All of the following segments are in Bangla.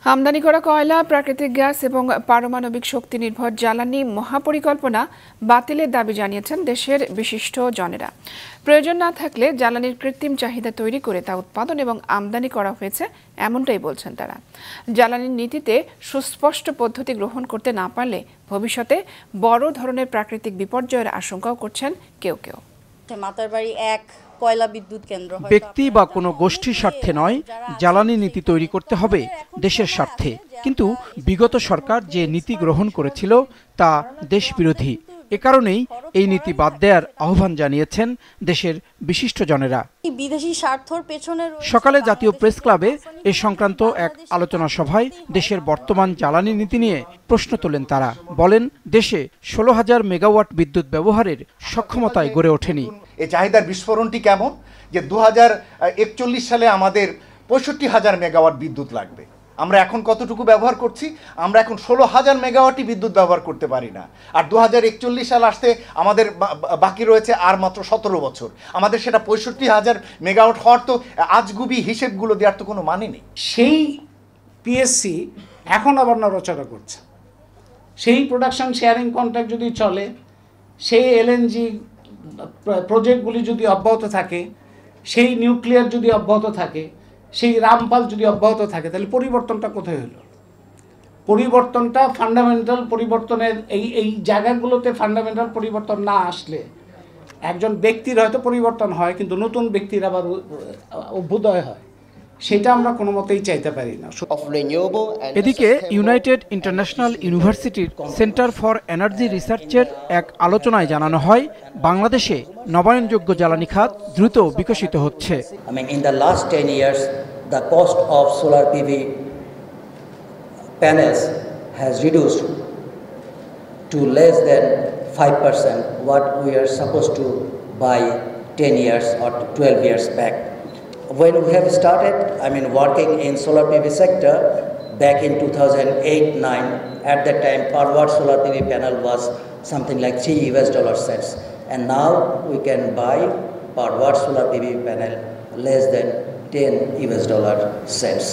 আমদানি করা কয়লা, প্রাকৃতিক গ্যাস এবং পারমাণবিক শক্তি নির্ভর জ্বালানি মহাপরিকল্পনা বাতিলের দাবি জানিয়েছেন দেশের বিশিষ্ট জনেরা। প্রয়োজন না থাকলে জ্বালানির কৃত্রিম চাহিদা তৈরি করে তা উৎপাদন এবং আমদানি করা হয়েছে, এমনটাই বলছেন তারা। জ্বালানির নীতিতে সুস্পষ্ট পদ্ধতি গ্রহণ করতে না পারলে ভবিষ্যতে বড় ধরনের প্রাকৃতিক বিপর্যয়ের আশঙ্কাও করছেন কেউ কেউ। মাতারবাড়ি 1 কয়লা বিদ্যুৎ কেন্দ্র ব্যক্তি বা কোনো গোষ্ঠীর স্বার্থে নয়, জ্বালানি নীতি তৈরি করতে হবে দেশের স্বার্থে। কিন্তু বিগত সরকার যে নীতি গ্রহণ করেছিল তা দেশবিরোধী। এ কারণেই এই নীতি বাদ দেওয়ার আহ্বান জানিয়েছেন দেশের বিশিষ্টজনেরা। বিদেশি স্বার্থের পেছনে সকালে জাতীয় প্রেস ক্লাবে এ সংক্রান্ত এক আলোচনা সভায় দেশের বর্তমান জ্বালানি নীতি নিয়ে প্রশ্ন তোলেন তারা। বলেন, দেশে 16,000 মেগাওয়াট বিদ্যুৎ ব্যবহারের সক্ষমতায় গড়ে ওঠেনি। এই চাহিদার বিস্ফোরণটি কেমন যে 2041 সালে আমাদের 65,000 মেগাওয়াট বিদ্যুৎ লাগবে। আমরা এখন কতটুকু ব্যবহার করছি? আমরা এখন 16,000 মেগাওয়াটই বিদ্যুৎ ব্যবহার করতে পারি না। আর 2041 সাল আসতে আমাদের বাকি রয়েছে আর মাত্র 17 বছর। আমাদের সেটা 65,000 মেগাওয়াট হওয়ার তো আজগুবি হিসেবগুলো দেওয়ার তো কোনো মানে নেই। সেই পিএসসি এখন আবার নড়াচড়া করছে। সেই প্রোডাকশন শেয়ারিং কন্ট্রাক্ট যদি চলে, সেই এলএনজি প্রজেক্টগুলি যদি অব্যাহত থাকে, সেই নিউক্লিয়ার যদি অব্যাহত থাকে, সেই রামপাল যদি অব্যাহত থাকে, তাহলে পরিবর্তনটা কোথায় হলো? পরিবর্তনটা ফান্ডামেন্টাল পরিবর্তনের এই জায়গাগুলোতে ফান্ডামেন্টাল পরিবর্তন না আসলে একজন ব্যক্তির হয়তো পরিবর্তন হয়, কিন্তু নতুন ব্যক্তির আবার অভ্যুদয় হয়। সেটা আমরা কোনো মতেই চাইতে পারি না। এদিকে ইউনাইটেড ইন্টারন্যাশনাল ইউনিভার্সিটির সেন্টার ফর এনার্জি রিসার্চের এক আলোচনায় জানানো হয়, বাংলাদেশে নবায়নযোগ্য জ্বালানি খাত দ্রুত বিকশিত হচ্ছে। In the last 10 years, the cost of solar PV panels has reduced to less than 5% what we are supposed to buy 10 years or 12 years back. When we have started, working in solar PV sector back in 2008-9, at that time per watt solar PV panel was something like $3, and now we can buy per watt solar PV panel less than $10.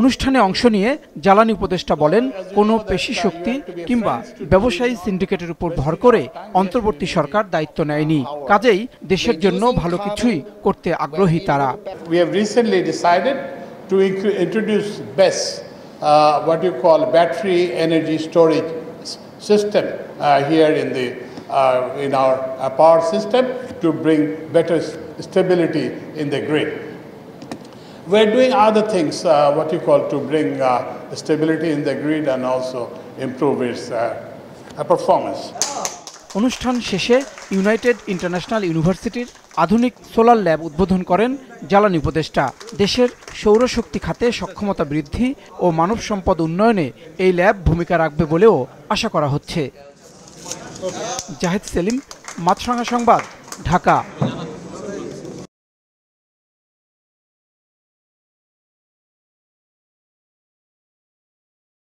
অনুষ্ঠানে অংশ নিয়ে জ্বালানি উপদেষ্টা বলেন, কোনো পেশি শক্তি কিংবা ব্যবসায়ী সিন্ডিকেটের উপর ভর করে অন্তর্বর্তী সরকার দায়িত্ব নেয়নি। কাজেই দেশের জন্য ভালো কিছুই করতে আগ্রহী তারা। We have recently decided to introduce BESS, what you call battery energy storage system here in our power system to bring better stability in the grid. We're doing other things, what you call to bring stability in the grid and also improve its performance. অনুষ্ঠান শেষে ইউনাইটেড ইন্টারন্যাশনাল ইউনিভার্সিটির আধুনিক সোলার ল্যাব উদ্বোধন করেন জ্বালানি উপদেষ্টা। দেশের সৌরশক্তি খাতে সক্ষমতা বৃদ্ধি ও মানব সম্পদ উন্নয়নে এই ল্যাব ভূমিকা রাখবে বলেও আশা করা হচ্ছে। জাহিদ সেলিম, মাছরাঙা সংবাদ, ঢাকা।